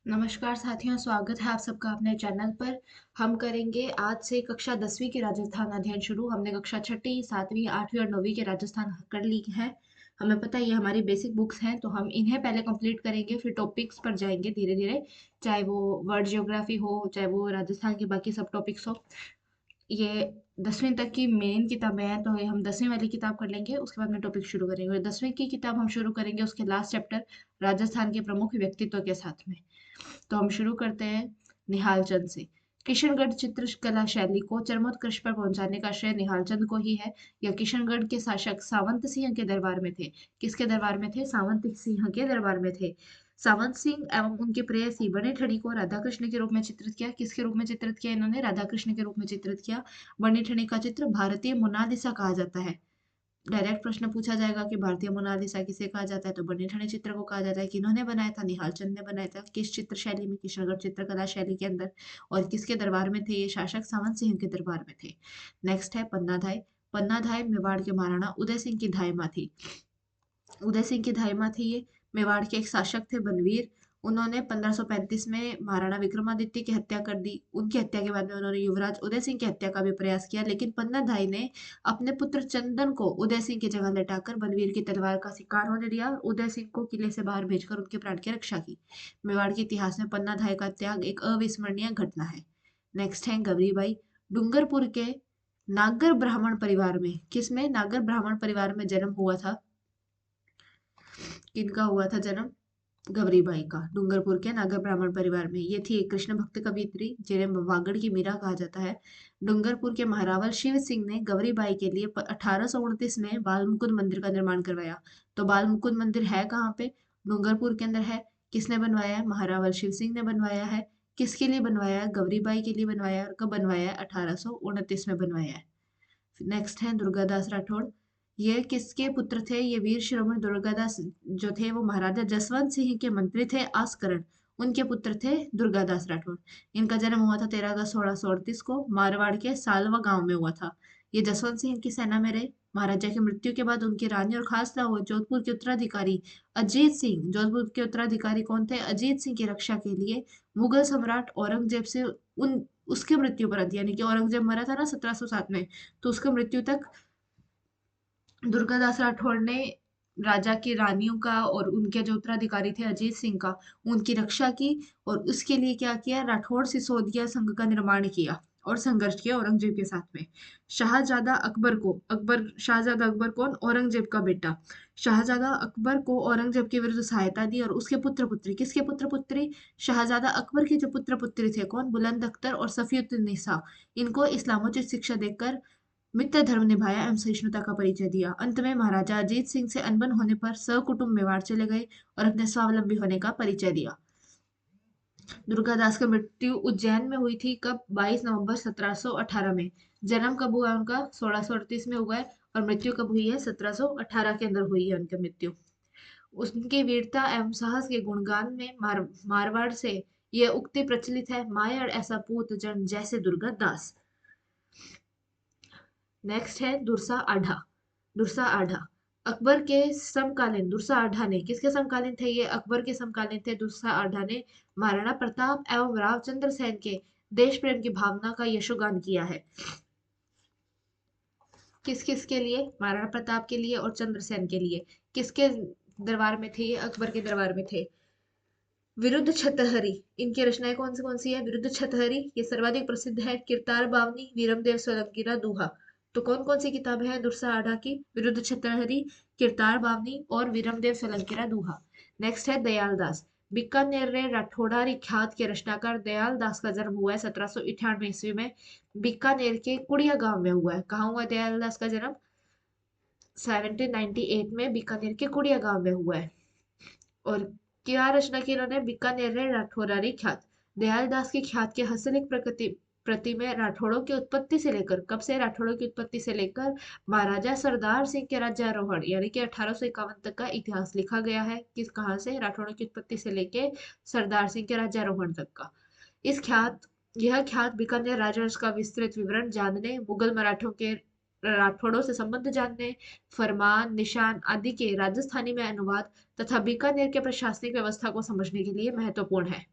नमस्कार साथियों, स्वागत है आप सबका अपने चैनल पर। हम करेंगे आज से कक्षा 10वीं के राजस्थान अध्ययन शुरू। हमने कक्षा छठी, 7वीं, 8वीं और 9वीं के राजस्थान कर ली है। हमें पता है ये हमारी बेसिक बुक्स हैं, तो हम इन्हें पहले कंप्लीट करेंगे, फिर टॉपिक्स पर जाएंगे धीरे धीरे। चाहे वो वर्ल्ड ज्योग्राफी हो, चाहे वो राजस्थान के बाकी सब टॉपिक्स हो। ये 10वीं तक की मेन किताबें हैं, तो ये हम 10वीं वाली किताब कर लेंगे, उसके बाद में टॉपिक शुरू करेंगे। और 10वीं की किताब हम शुरू करेंगे उसके लास्ट चैप्टर राजस्थान के प्रमुख व्यक्तित्व के साथ में। तो हम शुरू करते हैं निहाल चंद से। किशनगढ़ चित्रकला शैली को चरमोत्कर्ष पर पहुंचाने का श्रेय निहाल चंद को ही है। यह किशनगढ़ के शासक सावंत सिंह के दरबार में थे। किसके दरबार में थे? सावंत सिंह के दरबार में थे। सावंत सिंह एवं उनके प्रेयसी बने ठड़ी को राधा कृष्ण के रूप में चित्रित किया। किसके रूप में चित्रित किया? इन्होंने राधा कृष्ण के रूप में चित्रित किया। बनी ठड़ी का चित्र भारतीय मोनालिसा कहा जाता है। डायरेक्ट प्रश्न पूछा जाएगा कि भारतीय मोनालिसा किसे कहा जाता है, तो बने ठने चित्र को कहा जाता है। किन्होंने बनाया था? निहाल चंद ने बनाया था। किस चित्र शैली में? किशनगढ़ चित्रकला शैली के अंदर। और किसके दरबार में थे? ये शासक सावंत सिंह के दरबार में थे। नेक्स्ट है पन्ना धाय। पन्ना धाय मेवाड़ के महाराणा उदय सिंह की धायमा थी। उदय सिंह की धायमा थी ये। मेवाड़ के एक शासक थे बनवीर। उन्होंने 1535 में महाराणा विक्रमादित्य की हत्या कर दी। उनकी हत्या के बाद में उन्होंने युवराज उदय सिंह की हत्या का भी प्रयास किया, लेकिन पन्ना धाई ने अपने पुत्र चंदन को उदय सिंह की जगह लटाकर बनवीर की तलवार का शिकार होने दिया और उदय सिंह को किले से बाहर भेजकर उनके प्राण की रक्षा की। मेवाड़ के इतिहास में पन्ना धाई का त्याग एक अविस्मरणीय घटना है। नेक्स्ट है गौरीबाई। डूंगरपुर के नागर ब्राह्मण परिवार में, किसमें? नागर ब्राह्मण परिवार में जन्म हुआ था। किनका हुआ था जन्म? गौरीबाई का। डूंगरपुर के नागर ब्राह्मण परिवार में। ये थी एक कृष्ण भक्त कवियत्री, जिन्हें वागड़ की मीरा कहा जाता है। डूंगरपुर के महारावल शिव सिंह ने गौरीबाई के लिए 1829 में बाल मुकुंद मंदिर का निर्माण करवाया। तो बाल मुकुंद मंदिर है कहाँ पे? डूंगरपुर के अंदर है। किसने बनवाया है? महारावल शिव सिंह ने बनवाया है। किसके लिए बनवाया है? गौरीबाई के लिए बनवाया है। और कब बनवाया है? 1829 में बनवाया है। नेक्स्ट है दुर्गादास राठौड़। ये किसके पुत्र थे? ये वीर शिरोमणि दुर्गादास जो थे वो महाराजा जसवंत सिंह के मंत्री थे आसकरण। उनके पुत्र थे दुर्गादास राठौड़। इनका जन्म हुआ था 13 अगस्त 1638 को मारवाड़ के सालवा गांव में हुआ था। ये जसवंत सिंह की सेना में रहे। महाराजा की मृत्यु के बाद उनकी रानी और खास हुए जोधपुर के उत्तराधिकारी अजीत सिंह। जोधपुर के उत्तराधिकारी कौन थे? अजीत सिंह की रक्षा के लिए मुगल सम्राट औरंगजेब से उन उसके मृत्यु पर, यानी कि औरंगजेब मरा था ना 1707 में, तो उसकी मृत्यु तक दुर्गादास राठौड़ ने राजा की रानियों का और उनके जो उत्तराधिकारी थे अजीत सिंह का, उनकी रक्षा की। और उसके लिए क्या किया? राठौड़ सिसोदिया संघ का निर्माण किया और संघर्ष किया औरंगजेब के साथ में। शाहजादा अकबर को, शाहजादा अकबर कौन? औरंगजेब का बेटा। शाहजादा अकबर को औरंगजेब के विरुद्ध सहायता दी। और उसके पुत्र पुत्री, किसके पुत्र पुत्री? शाहजादा अकबर के जो पुत्र पुत्री थे कौन? बुलंद अख्तर और सफीउद्दीन, इनको इस्लामोचित शिक्षा देकर मित्र धर्म निभाया एवं सहिष्णुता का परिचय दिया। अंत में महाराजा अजीत सिंह से अनबन होने पर सकुटुंब मेवाड़ चले गए और अपने स्वावलंबी होने का परिचय दिया। दुर्गादास की मृत्यु उज्जैन में हुई थी कब? 22 नवंबर 1718 में। जन्म कब हुआ उनका? 1638 में हुआ है। और मृत्यु कब हुई है? 1718 के अंदर हुई है उनकी मृत्यु। उनकी वीरता एवं साहस के गुणगान में मारवाड़ से यह उक्ति प्रचलित है, मायड़ ऐसा पूत जन जैसे दुर्गादास। नेक्स्ट है दुरसा आढ़ा। दुरसा आढ़ा अकबर के समकालीन। दुरसा आढ़ा ने किसके समकालीन थे? ये अकबर के समकालीन थे। दुरसा आढ़ा ने महाराणा प्रताप एवं रावचंद्र सेन के देश प्रेम की भावना का यशोगान किया है। किस किस के लिए? महाराणा प्रताप के लिए और चंद्रसेन के लिए। किसके दरबार में थे ये? अकबर के दरबार में थे। विरुद्ध छतहरी, इनकी रचनाएं कौन सी है? विरुद्ध छतहरी ये सर्वाधिक प्रसिद्ध है। किरतार बावनी, वीरमदेव सोलंकीरा दोहा। तो कौन सी किताब है दुरसा आढ़ा की? विरुद्ध छतहरी, किरतार बावनी और वीरमदेव सोलंकीरा दोहा। नेक्स्ट है दयाल दास। बीकानेर रे राठौड़ारी ख्यात के रचनाकार दयाल दास का जन्म हुआ है 1798 ईस्वी में। बीकानेर के कुड़िया गांव में हुआ है। कहाँ हुआ दयाल दास का जन्म? 1798 में बीकानेर के कुड़िया गांव में हुआ है। और क्या रचना की इन्होंने? बीकानेर रे राठौरारी ख्यात। दयालदास की ख्यात के हस्तलिख प्रति में राठौड़ों की उत्पत्ति से लेकर, कब से? राठौड़ों की उत्पत्ति से लेकर महाराजा सरदार सिंह के राज्यारोहण यानी कि 1851 तक का इतिहास लिखा गया है। किस, कहाँ से? राठौड़ों की उत्पत्ति से लेकर सरदार सिंह के राज्यारोहण तक का। इस ख्यात यह ख्यात बीकानेर राजवंश का विस्तृत विवरण जानने, मुगल मराठों के राठौड़ों से संबंध जानने, फरमान निशान आदि के राजस्थानी में अनुवाद तथा बीकानेर के प्रशासनिक व्यवस्था को समझने के लिए महत्वपूर्ण है।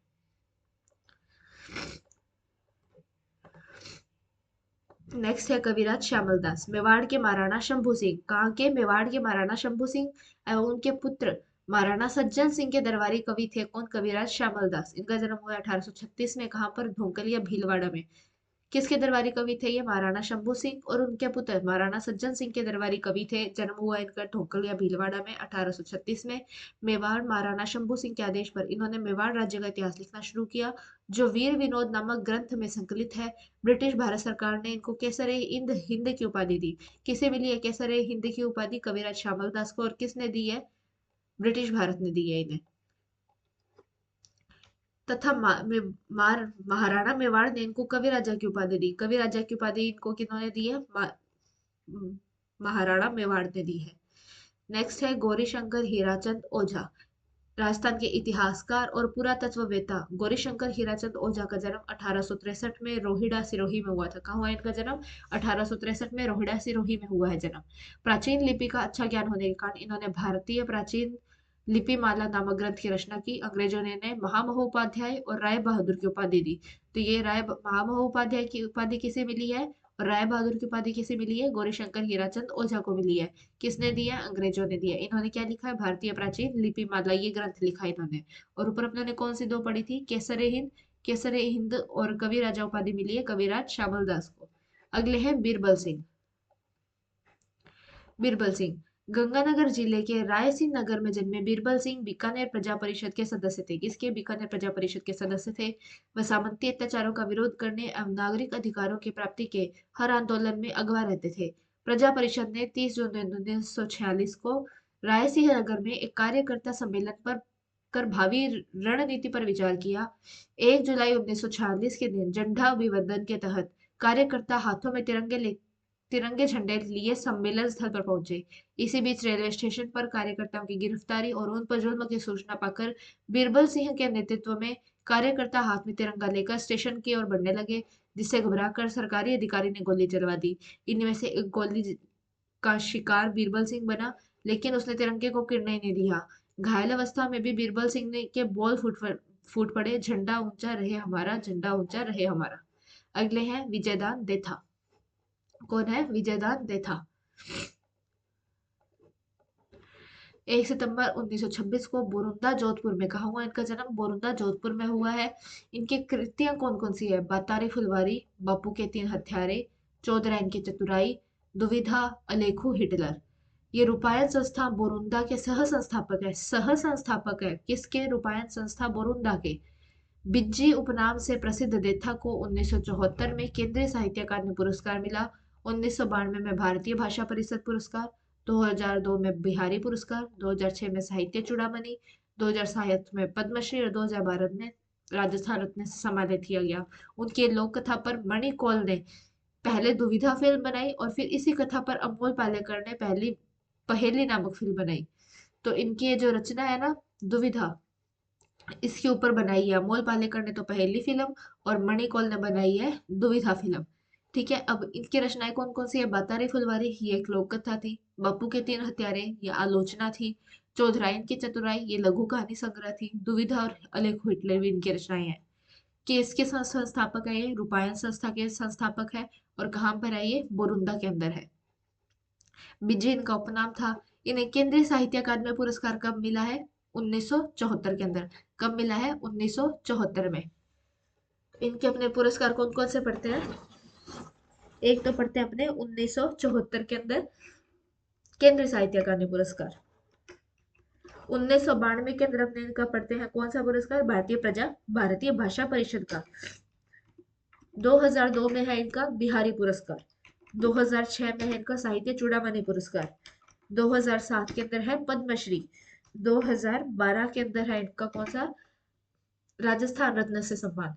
नेक्स्ट है कविराज श्यामल दास। मेवाड़ के महाराणा शंभू सिंह। कहाँ के? मेवाड़ के महाराणा शंभू सिंह एवं उनके पुत्र महाराणा सज्जन सिंह के दरबारी कवि थे कौन? कविराज श्यामल दास। इनका जन्म हुआ 1836 में। कहाँ पर? धोकलिया भीलवाड़ा में। किसके दरबारी कवि थे ये? महाराणा शंभू सिंह और उनके पुत्र महाराणा सज्जन सिंह के दरबारी कवि थे। जन्म हुआ इनका ढोकल या भीलवाड़ा में 1836 में। मेवाड़ महाराणा शंभू सिंह के आदेश पर इन्होंने मेवाड़ राज्य का इतिहास लिखना शुरू किया, जो वीर विनोद नामक ग्रंथ में संकलित है। ब्रिटिश भारत सरकार ने इनको केसर ए हिंद हिंद की उपाधि दी। किसे मिली है केसर ए हिंद की उपाधि? कविराज श्यामल दास को। और किसने दी है? ब्रिटिश भारत ने दी है इन्हें। तथा महाराणा मेवाड़ ने इनको कवि राजा की उपाधि दी। कवि राजा की उपाधि इनको किन्होंने दी है? म- महाराणा मेवाड़ ने दी है। नेक्स्ट है गौरी शंकर हीराचंद ओझा। राजस्थान के इतिहासकार और पुरातत्ववेत्ता गौरी शंकर हीराचंद ओझा का जन्म 1863 में रोहिड़ा सिरोही में हुआ था। कहाँ हुआ इनका जन्म? 1863 में रोहिड़ा सिरोही में हुआ है जन्म। प्राचीन लिपि का अच्छा ज्ञान होने के कारण इन्होंने भारतीय प्राचीन लिपिमाला नामक ग्रंथ की रचना की। अंग्रेजों ने इन्हें महामहोपाध्याय और राय बहादुर की उपाधि दी। तो ये महामहोपाध्याय की उपाधि किसे मिली है और राय बहादुर की उपाधि किसे मिली है? गौरीशंकर हीराचंद ओझा को मिली है। किसने दिया? अंग्रेजों ने दिया। इन्होंने क्या लिखा है? भारतीय प्राचीन लिपिमाला ये ग्रंथ लिखा है इन्होंने। और ऊपर अपने कौन सी दो पढ़ी थी? केसर ए हिंद। केसर ए हिंद और कवि राजा उपाधि मिली है कविराज श्यामल दास को। अगले हैं बीरबल सिंह। बीरबल सिंह गंगानगर जिले के रायसिंह नगर में जन्मे बीरबल सिंह बीकानेर प्रजा परिषद के सदस्य थे। किसके? बीकानेर प्रजा परिषद के सदस्य थे। वह सामंती अत्याचारों का विरोध करने एवं नागरिक अधिकारों की प्राप्ति के हर आंदोलन में अगवा रहते थे। प्रजा परिषद ने 30 जून 1946 को रायसिंह नगर में एक कार्यकर्ता सम्मेलन पर कर भावी रणनीति पर विचार किया। 1 जुलाई 1946 के दिन झंडा अभिवादन के तहत कार्यकर्ता हाथों में तिरंगे झंडे लिए सम्मेलन स्थल पर पहुंचे। इसी बीच रेलवे स्टेशन पर कार्यकर्ताओं की गिरफ्तारी और उन पर जुल्म की सूचना पाकर बीरबल सिंह के नेतृत्व में कार्यकर्ता हाथ में तिरंगा लेकर स्टेशन की ओर बढ़ने लगे, जिससे घबराकर सरकारी अधिकारी ने गोली चलवा दी। इनमें से एक गोली का शिकार बीरबल सिंह बना, लेकिन उसने तिरंगे को गिरने नहीं दिया। घायल अवस्था में भी बीरबल सिंह ने के बोल फूट पड़े, झंडा ऊंचा रहे हमारा, झंडा ऊंचा रहे हमारा। अगले हैं विजयदान देथा। कौन है? विजयदान देथा। 1 सितंबर 1926 को बोरुंदा जोधपुर में। कहा हुआ इनका जन्म? बोरुंदा जोधपुर में हुआ है। इनकी कृतियां कौन कौन सी है? बातारी फुलवारी, बापू के 3 हत्यारे, चौधराइन की चतुराई, दुविधा, अलेखू, हिटलर। ये रूपायन संस्था बोरुंदा के सह संस्थापक है। सह संस्थापक है किसके? रूपायन संस्था बोरुंदा के। बिज्जी उपनाम से प्रसिद्ध देथा को 1974 में केंद्रीय साहित्य अकादमी पुरस्कार मिला। 1992 में भारतीय भाषा परिषद पुरस्कार, 2002 में बिहारी पुरस्कार, 2006 में साहित्य चूड़ामणि, 2007 में पद्मश्री और 2012 में राजस्थान रत्न से सम्मानित किया गया। उनकी लोक कथा पर मणि कौल ने पहले दुविधा फिल्म बनाई और फिर इसी कथा पर अमोल पालेकर ने पहली पहेली नामक फिल्म बनाई। तो इनकी ये जो रचना है ना, दुविधा, इसके ऊपर बनाई है। अमोल पालेकर ने तो पहली फिल्म और मणिकौल ने बनाई है दुविधा फिल्म। ठीक है, अब इनकी रचनाएं कौन कौन सी है? बातारी फुलवारी ये एक लोक कथा थी, बापू के 3 हत्यारे ये आलोचना थी, चौधराइन की चतुराई ये लघु कहानी संग्रह थी, दुविधा और अलेखो हिटलर भी इनकी रचनाएं हैं। कि इसके संस्थापक है ये रूपायन संस्था के संस्थापक है। और कहाँ पर है ये? बोरुंदा के अंदर है। बिज्जी इनका उपनाम था। इन्हें केंद्रीय साहित्य अकादमी पुरस्कार कब मिला है? 1974 के अंदर। कब मिला है? 1974 में। इनके अपने पुरस्कार कौन कौन से पढ़ते हैं? एक तो पढ़ते हैं अपने 1974 के अंदर केंद्रीय साहित्य अकादमी पुरस्कार। 1992 के अंदर अपने इनका पढ़ते हैं कौन सा पुरस्कार? भारतीय भाषा परिषद का। 2002 में है इनका बिहारी पुरस्कार। 2006 में है इनका साहित्य चूड़ामणि पुरस्कार। 2007 के अंदर है पद्मश्री। 2012 के अंदर है इनका कौन सा? राजस्थान रत्न से सम्मान।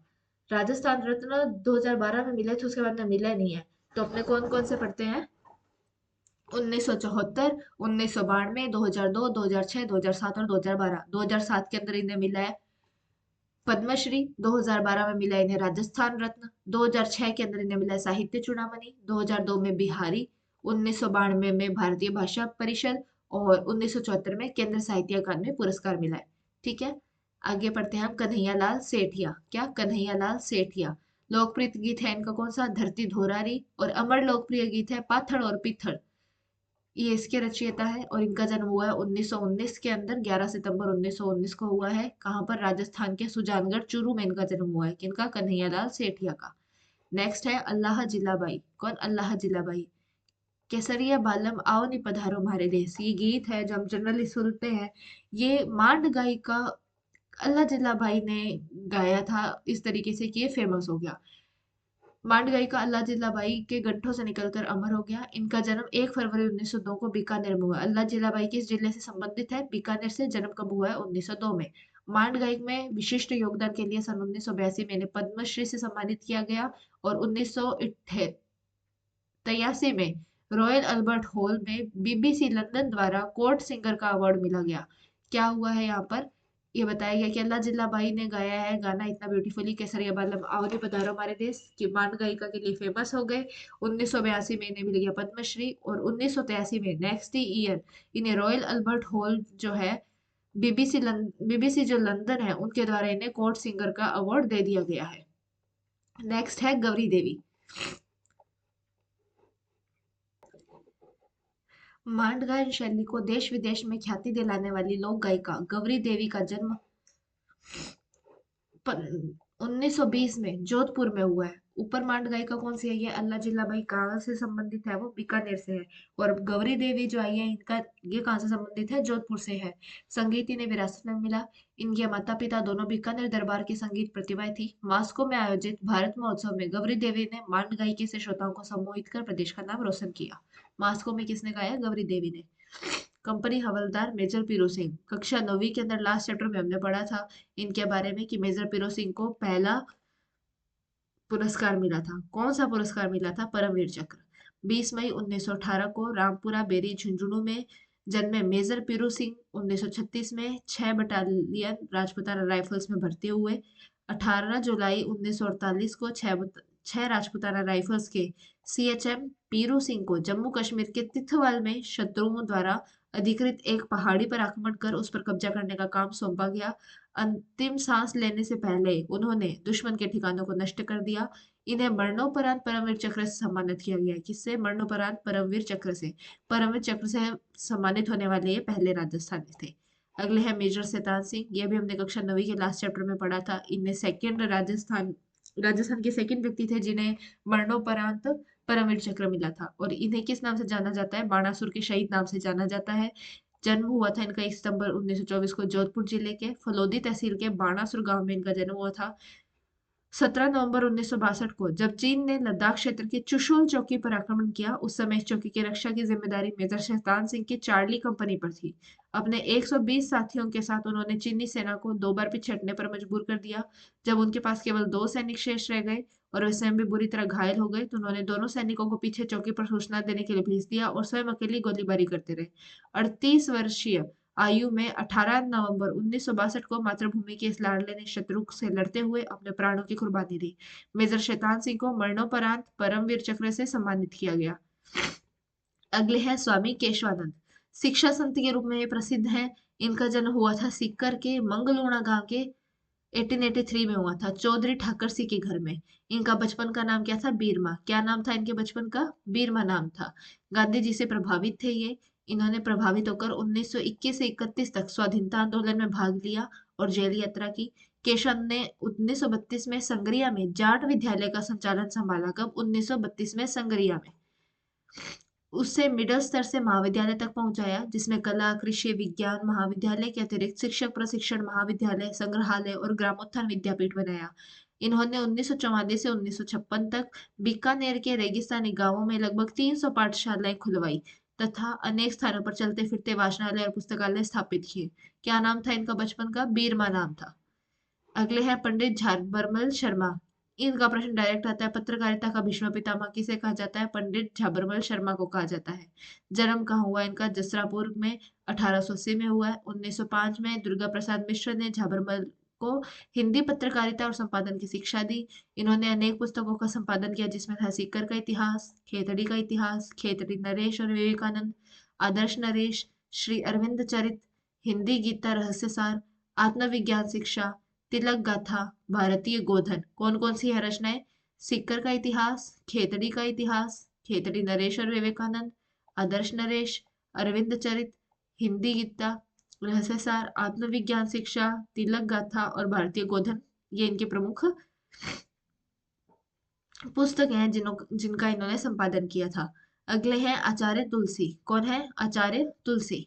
राजस्थान रत्न 2012 में मिले थे, उसके बाद में मिला नहीं है। तो अपने कौन कौन से पढ़ते हैं? 1974, 1992, 2002, 2006, 2007 और 2012। 2007 के अंदर इन्हें मिला है पद्मश्री, 2012 में मिला इन्हें राजस्थान रत्न, 2006 के अंदर इन्हें मिला साहित्य चूड़ामणि, 2002 में बिहारी, 1992 में भारतीय भाषा परिषद और 1974 में केंद्र साहित्य अकादमी पुरस्कार मिला है। ठीक है, आगे पढ़ते हैं हम कन्हैया लाल सेठिया। क्या? कन्हैया लाल सेठिया। लोकप्रिय गीत है इनका कौन सा, धरती धोरारी। और अमर लोकप्रिय गीत है पाथड़ और पिथड़, ये इसके रचयिता है। और इनका जन्म हुआ है 1919 के अंदर, 11 सितंबर 1919 को हुआ है। कहाँ पर, राजस्थान के सुजानगढ़ चूरू में इनका जन्म हुआ है। किनका, कन्हैयालाल सेठिया का। नेक्स्ट है अल्लाह जिलाबाई। कौन, अल्लाह जिलाबाई। केसरिया बालम आओ नी पधारो म्हारे देश, ये गीत है जो हम जनरली सुनते हैं। ये मांड गायिका अल्लाह जिलाबाई ने गाया था इस तरीके से कि ये फेमस हो गया। मांड गायिका अल्लाह जिलाबाई के गंठों से निकलकर अमर हो गया। इनका जन्म 1 फरवरी 1902 को बीकानेर में हुआ। अल्लाह जिलाबाई किस जिले से संबंधित है, बीकानेर से। जन्म कब हुआ है, 1902 में। मांड गायक में विशिष्ट योगदान के लिए सन 1982 में इन्हें पद्मश्री से सम्मानित किया गया। और 1983 में रॉयल अल्बर्ट हॉल में बीबीसी लंदन द्वारा कोर्ट सिंगर का अवार्ड मिला गया। क्या हुआ है यहाँ पर, ये बताया गया कि अल्लाह जिल्लाबाई ने गाया है गाना इतना ब्यूटीफुली, केसरिया बालम आओ रे पधारो हमारे देश, कि मांड गायिका के लिए फेमस हो गए। 1982 में इन्हें मिल गया पद्मश्री। और 1983 में नेक्स्ट ईयर इन्हें रॉयल अल्बर्ट हॉल जो है बीबीसी जो लंदन है उनके द्वारा इन्हें कोर्ट सिंगर का अवार्ड दे दिया गया है। नेक्स्ट है गौरी देवी। मांड गायन शैली को देश विदेश में ख्याति दिलाने वाली लोक गायिका गौरी देवी का जन्म 1920 में जोधपुर में हुआ है। ऊपर मांड गायिका कौन सी है, ये अल्लाह जिल्लाबाई कहाँ से संबंधित है, वो बीकानेर से है। और गौरी देवी जो आई है इनका, ये कहाँ से संबंधित है, जोधपुर से है। संगीत इन्हें विरासत में मिला। इनके माता पिता दोनों बीकानेर दरबार की संगीत प्रतिभाएं थी। मास्को में आयोजित भारत महोत्सव में गौरी देवी ने मांड गायिकी से श्रोताओं को सम्मोहित कर प्रदेश का नाम रोशन किया। मास्को में किसने गाया, गौरी देवी ने। कंपनी हवलदार मेजर पीरो सिंह, कक्षा 9वीं के अंदर लास्ट चैप्टर में हमने पढ़ा था इनके बारे में कि मेजर पीरो सिंह को पहला पुरस्कार मिला था। कौन सा पुरस्कार मिला था, परमवीर चक्र। 20 मई 1918 को रामपुरा बेरी झुंझुनू में जन्मे मेजर पीरू सिंह 1936 में 6 बटालियन राजपूताना राइफल्स में भर्ती हुए। 18 जुलाई 1948 को 6 राजपूताना राइफल्स के सीएचएम पीरू सिंह को जम्मू कश्मीर के तिथवाल में शत्रुओं द्वारा अधिकृत एक पहाड़ी पर आक्रमण कर उस पर कब्जा करने का काम सौंपा गया। अंतिम सांस लेने से पहले उन्होंने दुश्मन के ठिकानों को नष्ट कर दिया। इन्हें मरणोपरांत परमवीर चक्र से सम्मानित किया गया। किससे, मरणोपरांत परमवीर चक्र से। परमवीर चक्र से सम्मानित होने वाले ये पहले राजस्थानी थे। अगले हैं मेजर शैतान सिंह। ये भी हमने कक्षा 9वीं के लास्ट चैप्टर में पढ़ा था। इनमें सेकंड राजस्थान के सेकंड व्यक्ति थे जिन्हें मरणोपरांत परमवीर चक्र मिला था। और इन्हें किस नाम से जाना जाता है, बाणासुर के शहीद नाम से जाना जाता है। जन्म हुआ था इनका 1 सितंबर 1924 को जोधपुर जिले के फलोदी तहसील के बाणासुर गांव में इनका जन्म हुआ था। 17 नवंबर 1962 को जब चीन ने लद्दाख क्षेत्र के चुशुल चौकी पर आक्रमण किया, उस समय इस चौकी की रक्षा की जिम्मेदारी मेजर शैतान सिंह की चार्ली कंपनी पर थी। अपने 120 साथियों के साथ उन्होंने चीनी सेना को 2 बार पीछे हटने पर मजबूर कर दिया। जब उनके पास केवल 2 सैनिक शेष रह गए और वे स्वयं भी बुरी तरह घायल हो गए, तो उन्होंने दोनों सैनिकों को पीछे चौकी पर सूचना देने के लिए भेज दिया और स्वयं अकेली गोलीबारी करते रहे। 38 वर्षीय आयु में 18 नवंबर 1962 को मातृभूमि के इस लाडले ने शत्रु से लड़ते हुए अपने प्राणों की कुर्बानी दी। मेजर शैतान सिंह को मरणोपरांत परमवीर चक्र से सम्मानित किया गया। अगले हैं स्वामी केशवानंद। शिक्षा संत के रूप में ये प्रसिद्ध हैं। इनका जन्म हुआ था सीकर के मंगलूणा गांव के 1883 में हुआ था, चौधरी ठाकर सिंह के घर में। इनका बचपन का नाम क्या था, बीरमा। क्या नाम था इनके बचपन का, बीरमा नाम था। गांधी जी से प्रभावित थे ये। इन्होंने प्रभावित होकर 1921 से 31 तक स्वाधीनता आंदोलन में भाग लिया और जेल यात्रा की। केशव ने 1932 में संगरिया में जाट विद्यालय का संचालन संभाला। कब, 1932 में संगरिया में। उससे मिडिल स्तर से महाविद्यालय तक पहुंचाया, जिसमें कला, कृषि विज्ञान महाविद्यालय के अतिरिक्त शिक्षक प्रशिक्षण महाविद्यालय, संग्रहालय और ग्रामोत्थान विद्यापीठ बनाया। इन्होंने 1944 से 1956 तक बीकानेर के रेगिस्तानी गांवों में लगभग 300 पाठशालाएं खुलवाई तथा अनेक स्थानों पर चलते फिरते वाचनालय और पुस्तकालय स्थापित किए। क्या नाम था इनका बचपन का, बीरमा नाम था। अगले हैं पंडित झाबरमल शर्मा। इनका प्रश्न डायरेक्ट आता है, पत्रकारिता का भीष्म पितामह किसे कहा जाता है, पंडित झाबरमल शर्मा को कहा जाता है। जन्म कहाँ हुआ इनका, जसरापुर में 1880 में हुआ है। 1905 में दुर्गा प्रसाद मिश्र ने झाबरमल को हिंदी पत्रकारिता और संपादन की शिक्षा दी। इन्होंने अनेक पुस्तकों का संपादन किया, जिसमें था सीकर का इतिहास, खेतड़ी का इतिहास, खेतड़ी नरेश और विवेकानंद, आदर्श नरेश, श्री अरविंद चरित, हिंदी गीता रहस्यसार, आत्मविज्ञान शिक्षा, तिलक गाथा, भारतीय गोधन। कौन कौन सी है रचनाएं, सीकर का इतिहास, खेतड़ी का इतिहास, खेतड़ी नरेश और विवेकानंद, आदर्श नरेश, अरविंद चरित, हिंदी गीता, रहस्यसार, आत्मविज्ञान शिक्षा, तिलक गाथा और भारतीय गोधन, ये इनके प्रमुख पुस्तक हैं जिनका इन्होंने संपादन किया था। अगले हैं आचार्य तुलसी। कौन है आचार्य तुलसी?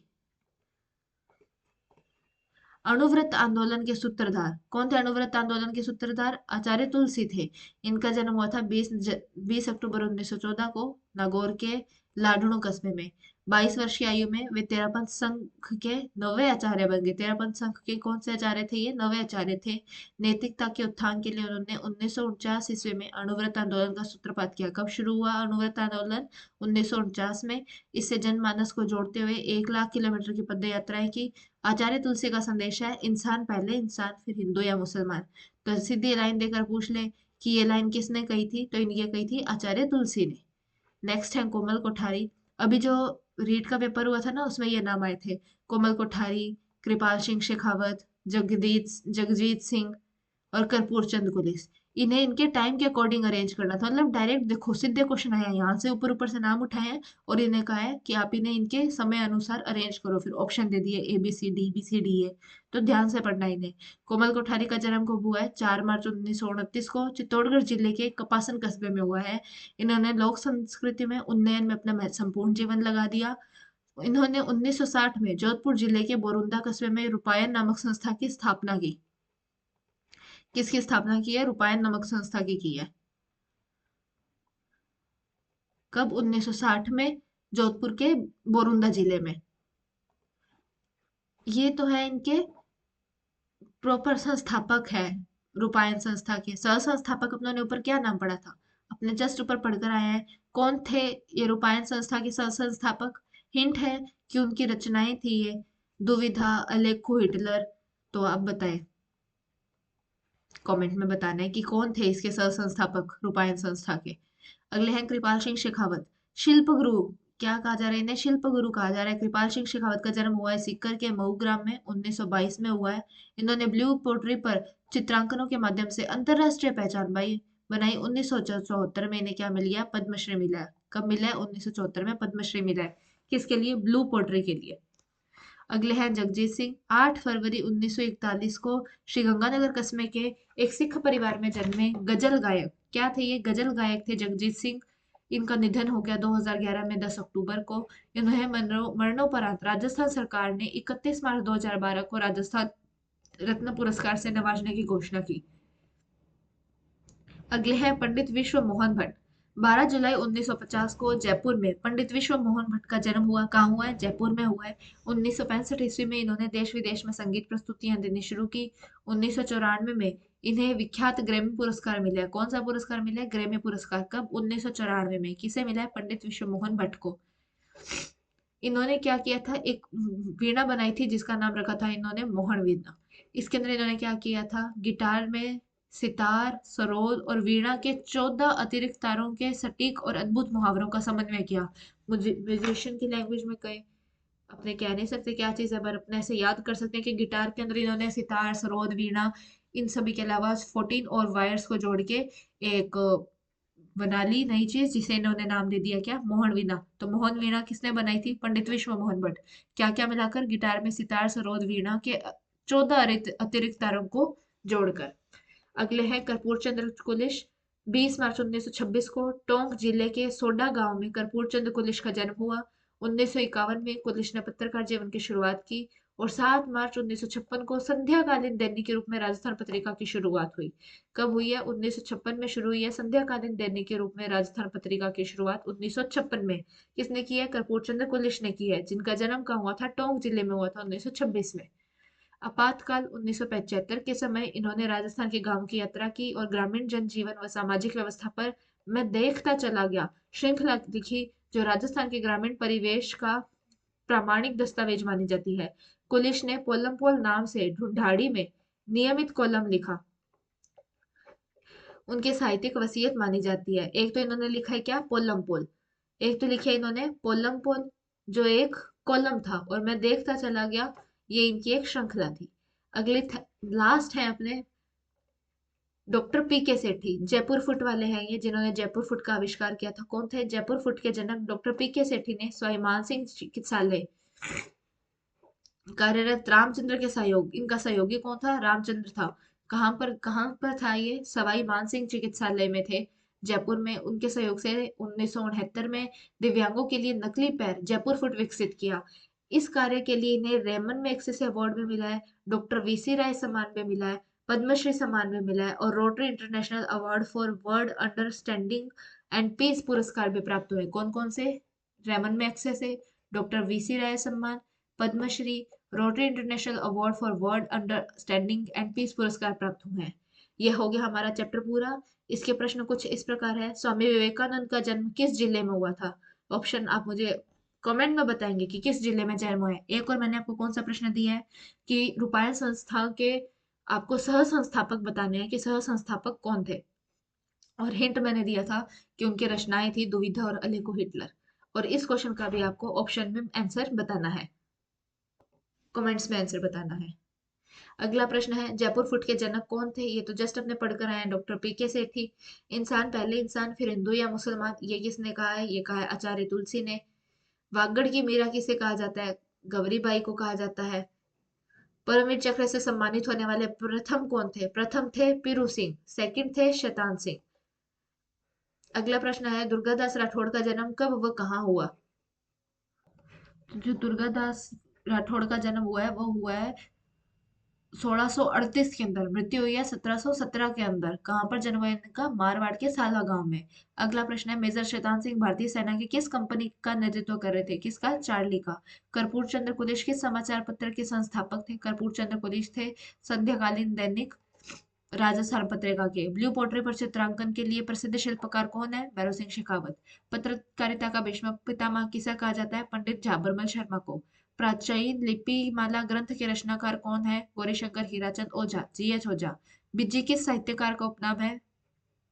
अणुव्रत आंदोलन के सूत्रधार। कौन थे अणुव्रत आंदोलन के सूत्रधार? आचार्य तुलसी थे। इनका जन्म हुआ था 20 अक्टूबर 1914 को नागौर के लाडुणु कस्बे में। 22 वर्ष की आयु में वे तेरापंथ संघ के नवे आचार्य बन गए। तेरापंथ संघ के कौन से आचार्य थे? ये नवे आचार्य थे। नैतिकता के उत्थान के लिए उन्होंने 1949 ईस्वी में अणुव्रत आंदोलन का सूत्रपात किया। कब शुरू हुआ अणुव्रत आंदोलन? 1949 में। इससे जनमानस को जोड़ते हुए 1 लाख किलोमीटर की पद यात्राएं की। आचार्य तुलसी का संदेश है, इंसान पहले इंसान फिर हिंदू या मुसलमान। तो सीधी लाइन देकर पूछ ले कि ये लाइन किसने कही थी, तो इनकी कही थी आचार्य तुलसी ने। नेक्स्ट है कोमल कोठारी। अभी जो रीट का पेपर हुआ था ना, उसमें ये नाम आए थे। कोमल कोठारी, कृपाल सिंह शेखावत, जगजीत सिंह और कर्पूर चंद कुलिस। इन्हें इनके टाइम के अकॉर्डिंग अरेंज करना था। मतलब डायरेक्ट देखो सीधे क्वेश्चन आया, यहाँ से ऊपर ऊपर से नाम उठाए हैं और इन्हें कहा है कि आप इन्हें इनके समय अनुसार अरेंज करो। फिर ऑप्शन दे दिए ABCD है। तो ध्यान से पढ़ना इन्हें। कोमल कोठारी का जन्म कब हुआ है? 4 मार्च 1929 को चित्तौड़गढ़ जिले के कपासन कस्बे में हुआ है। इन्होंने लोक संस्कृति में उन्नयन में अपना संपूर्ण जीवन लगा दिया। इन्होंने 1960 में जोधपुर जिले के बोरुंदा कस्बे में रूपायन नामक संस्था की स्थापना की। किसकी स्थापना की है? रूपायन नामक संस्था की है। कब? 1960 में जोधपुर के बोरुंदा जिले में। ये तो है इनके प्रॉपर संस्थापक है रूपायन संस्था के। सह संस्थापक अपनों ने ऊपर क्या नाम पढ़ा था? अपने जस्ट ऊपर पढ़कर आए हैं। कौन थे ये रूपायन संस्था के सह संस्थापक? हिंट है कि उनकी रचनाएं थी ये दुविधा, अलेखो, हिटलर। तो आप बताएं, कमेंट में बताना है कि कौन थे इसके सह संस्थापक रूपायन संस्था के। अगले हैं कृपाल सिंह शेखावत। शिल्प गुरु क्या कहा जा रहा है इन्हें? शिल्प गुरु कहा जा रहा है। कृपाल सिंह शेखावत का जन्म हुआ है सीकर के मऊ ग्राम में 1922 में हुआ है। इन्होंने ब्लू पोर्ट्री पर चित्रांकनों के माध्यम से अंतरराष्ट्रीय पहचान बनाई। 1974 में इन्हें क्या मिल गया? पद्मश्री मिला है। कब मिला है? 1974 में पद्मश्री मिला है। किसके लिए? ब्लू पोर्ट्री के लिए। अगले हैं जगजीत सिंह। 8 फरवरी 1941 को श्रीगंगानगर कस्बे के एक सिख परिवार में जन्मे गजल गायक। क्या थे ये? गजल गायक थे जगजीत सिंह। इनका निधन हो गया 2011 में 10 अक्टूबर को। इन्हें मरणोपरांत राजस्थान सरकार ने 31 मार्च 2012 को राजस्थान रत्न पुरस्कार से नवाजने की घोषणा की। अगले हैं पंडित विश्व मोहन भट्ट। 12 जुलाई 1950 को जयपुर में पंडित विश्व मोहन भट्ट का जन्म हुआ। कहाँ हुआ है? जयपुर में हुआ है। 1965 ईस्वी में इन्होंने देश विदेश में संगीत प्रस्तुतियां देनी शुरू की। 1994 में इन्हें विख्यात ग्रैमी पुरस्कार मिला है। कौन सा पुरस्कार मिला है? ग्रैमी पुरस्कार। कब? 1994 में। किसे मिला है? पंडित विश्व मोहन भट्ट को। इन्होंने क्या किया था? एक वीणा बनाई थी जिसका नाम रखा था इन्होंने मोहन वीणा। इसके अंदर इन्होंने क्या किया था? गिटार में सितार, सरोद और वीणा के 14 अतिरिक्त तारों के सटीक और अद्भुत मुहावरों का समन्वय किया। मुझे म्यूजिशियन की लैंग्वेज में कहे, अपने कह नहीं सकते क्या चीज़ है, पर अपने ऐसे याद कर सकते हैं कि गिटार के अंदर इन्होंने सितार, सरोद, वीणा, इन सभी के अलावा 14 और वायर्स को जोड़ के एक बना ली नई चीज, जिसे इन्होंने नाम दे दिया क्या? मोहन वीणा। तो मोहन वीणा किसने बनाई थी? पंडित विश्व मोहन भट्ट। क्या क्या मिलाकर? गिटार में सितार, सरोद, वीणा के 14 अतिरिक्त तारों को जोड़कर। अगले हैं कर्पूर चंद्र कुलिश। 20 मार्च 1926 को टोंक जिले के सोडा गांव में कर्पूर चंद्र कुलिश का जन्म हुआ। 1951 में कुलिश ने पत्रकार जीवन की शुरुआत की और 7 मार्च 1956 को संध्याकालीन दैनिक के रूप में राजस्थान पत्रिका की शुरुआत हुई। कब हुई है? 1956 में शुरू हुई है संध्याकालीन दैनिक के रूप में राजस्थान पत्रिका की शुरुआत 1956 में। किसने की है? कर्पूर चंद्र कुलिश ने की है, जिनका जन्म कहाँ हुआ था? टोंक जिले में हुआ था 1926 में। आपातकाल 1975 के समय इन्होंने राजस्थान के गांव की यात्रा की और ग्रामीण जनजीवन व सामाजिक व्यवस्था पर मैं देखता चला गया श्रृंखला लिखी, जो राजस्थान के ग्रामीण परिवेश का प्रामाणिक दस्तावेज मानी जाती है। कुलिश ने पोलम पोल नाम से ढूंढाड़ी में नियमित कॉलम लिखा। उनके साहित्यिक वसीयत मानी जाती है। एक तो इन्होंने लिखा है क्या? पोलम पोल। एक तो लिखा है इन्होंने पोलम पोल, जो एक कॉलम था, और मैं देखता चला गया, ये इनकी एक श्रृंखला थी। अगले लास्ट है अपने डॉक्टर पी के सेठी जयपुर फुट वाले हैं ये, जिन्होंने जयपुर फुट का आविष्कार किया था। कौन थे जयपुर फुट के जनक? डॉक्टर पी के सेठी ने सवाई मानसिंह चिकित्सालय कार्यरत रामचंद्र के सहयोग, इनका सहयोगी कौन था? रामचंद्र था। कहाँ पर था ये? सवाई मानसिंह चिकित्सालय में थे, जयपुर में। उनके सहयोग से 1969 में दिव्यांगों के लिए नकली पैर जयपुर फुट विकसित किया। इस कार्य के लिए इन्हें रेमन मैग्सेसे अवार्ड में मिला है, डॉक्टर वीसी राय सम्मान में मिला है, पद्मश्री सम्मान में मिला है, और Rotary International award for world understanding and peace पुरस्कार भी प्राप्त हुए। कौन कौन से? Ramon Magsaysay, doctor VC Roy सम्मान, Padma Shri, Rotary International award for world understanding and peace पुरस्कार प्राप्त हुए हैं। यह हो गया हमारा चैप्टर पूरा। इसके प्रश्न कुछ इस प्रकार है। स्वामी विवेकानंद का जन्म किस जिले में हुआ था? ऑप्शन आप मुझे कमेंट में बताएंगे कि किस जिले में जन्म हुआ है। एक और मैंने आपको कौन सा प्रश्न दिया है कि रूपायन संस्था के आपको सह संस्थापक बताने हैं कि सह संस्थापक कौन थे। और हिंट मैंने दिया था कि उनकी रचनाएं थी दुविधा और अलेको हिटलर। और इस क्वेश्चन का भी आपको ऑप्शन में आंसर बताना है, कमेंट्स में आंसर बताना है। अगला प्रश्न है, जयपुर फुट के जनक कौन थे? ये तो जस्ट अपने पढ़कर आए हैं, डॉक्टर पी के सेठी। इंसान पहले इंसान फिर हिंदू या मुसलमान, ये किसने कहा है? ये कहा है आचार्य तुलसी ने। वागड़ की मीरा किसे कहा जाता है? गौरी बाई को कहा जाता है। परमवीर चक्र से सम्मानित होने वाले प्रथम कौन थे? प्रथम थे पीरू सिंह, सेकंड थे शैतान सिंह। अगला प्रश्न है, दुर्गादास राठौड़ का जन्म कब व कहाँ हुआ? जो दुर्गादास राठौड़ का जन्म हुआ है वो हुआ है 1638 के अंदर, मृत्यु हुई है 1717 के अंदर। कहाँ पर जन्म हुआ इनका? मारवाड़ के साला गांव में। अगला प्रश्न है, मेजर शैतान सिंह भारतीय सेना की किस कंपनी का नेतृत्व कर रहे थे? किसका? चार्ली का। कर्पूर चंद्र कुलिश किस समाचार पत्र के संस्थापक थे? कर्पूर चंद्र कुलिश थे संध्याकालीन दैनिक राजस्थान पत्रिका के। ब्लू पोट्री पर चित्रांकन के लिए प्रसिद्ध शिल्पकार कौन है? भैरव सिंह शेखावत। पत्रकारिता का भीष्म पितामह किसे कहा जाता है? पंडित झाबरमल शर्मा को। प्राचीन लिपि माला ग्रंथ के रचनाकार कौन है? गौरीशंकर हीराचंद ओझा, जीएच ओझा। बिज्जी किस साहित्यकार का उपनाम है?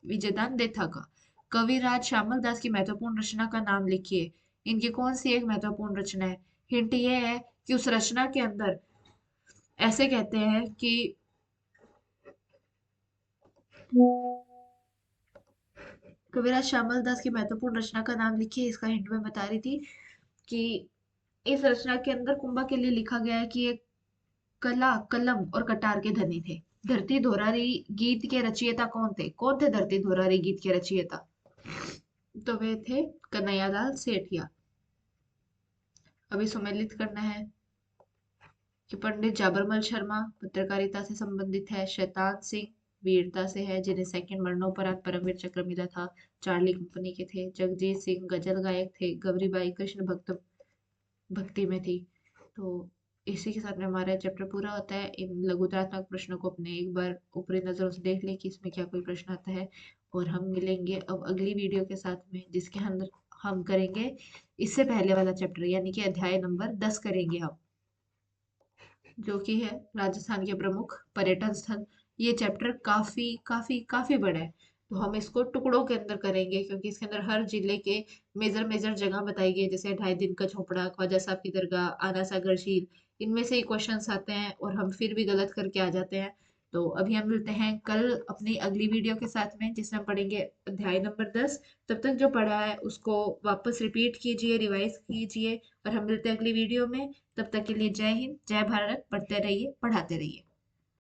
विजयदान देथा का। कविराज श्यामल दास की महत्वपूर्ण रचना का नाम लिखिए। इनकी कौन सी एक महत्वपूर्ण रचना है? हिंट ये है कि उस रचना के अंदर ऐसे कहते हैं कि कविराज श्यामल दास की महत्वपूर्ण रचना का नाम लिखिए। इसका हिंट मैं बता रही थी कि इस रचना के अंदर कुंभा के लिए लिखा गया है कि एक कला, कलम और कटार के धनी थे। धरती धोरारी गीत के रचयिता कौन थे? कौन थे धरती धोरारी गीत के रचयिता? तो वे थे कन्हैयालाल सेठिया। अभी सुमेलित करना है कि पंडित जाबरमल शर्मा पत्रकारिता से संबंधित है, शैतान सिंह वीरता से है, जिन्हें सेकंड मरणोपरांत परमवीर चक्र मिला था, चार्ली कंपनी के थे। जगजीत सिंह गजल गायक थे। गौरीबाई कृष्ण भक्ति में थी। तो इसी के साथ में हमारा चैप्टर पूरा होता है। इन लघुतात्मक प्रश्नों को अपने एक बार ऊपरी नजरों से देख लें कि इसमें क्या कोई प्रश्न आता है। और हम मिलेंगे अब अगली वीडियो के साथ में, जिसके अंदर हम करेंगे इससे पहले वाला चैप्टर, यानी कि अध्याय नंबर 10 करेंगे हम, जो कि है राजस्थान के प्रमुख पर्यटन स्थल। ये चैप्टर काफी काफी काफी बड़ा है, तो हम इसको टुकड़ों के अंदर करेंगे, क्योंकि इसके अंदर हर जिले के मेजर मेजर जगह बताई गई है, जैसे 2.5 दिन का झोपड़ा, ख्वाजा साहब की दरगाह, आना सागर झील। इनमें से ही क्वेश्चंस आते हैं और हम फिर भी गलत करके आ जाते हैं। तो अभी हम मिलते हैं कल अपनी अगली वीडियो के साथ में, जिसमें हम पढ़ेंगे अध्याय नंबर 10। तब तक जो पढ़ा है उसको वापस रिपीट कीजिए, रिवाइज कीजिए, और हम मिलते हैं अगली वीडियो में। तब तक के लिए जय हिंद, जय भारत। पढ़ते रहिए, पढ़ाते रहिए।